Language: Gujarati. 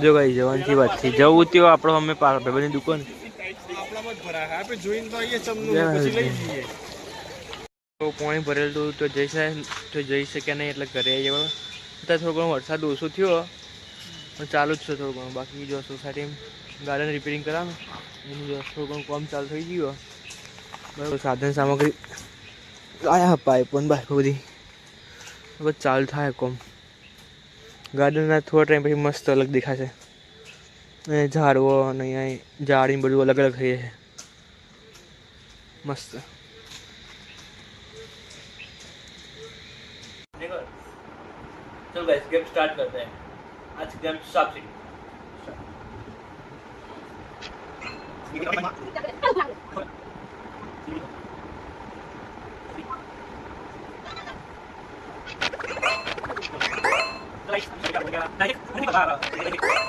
જો ગાઈ જવાની વાત છે, જવું ત્યો આપણો અમે ભાઈની દુકાન તો પાણી ભરેલું તો જઈ શક્યા નહીં એટલે ઘરે આવી જવા. અત્યારે થોડો ઘણો વરસાદ ઓછો થયો પણ ચાલુ જ છે થોડું ઘણું. બાકી જો સોસાયટી ગાર્ડન રિપેરિંગ કરાવવાનું એનું જો થોડું ઘણું કામ ચાલુ થઈ ગયું બરાબર. સાધન સામગ્રી આયા પાઇપો ને બાઈકો બધી હવે ચાલુ થાય કોમ. ગાર્ડનના થોડા ટાઈમ પછી મસ્ત અલગ દેખાશે. અહીંયા ઝાડવો અને અહીંયા ઝાડી બધું અલગ અલગ થઈ જશે મસ્ત. चलो गाइस गेम स्टार्ट करते हैं. आज गेम सांप सीढ़ी.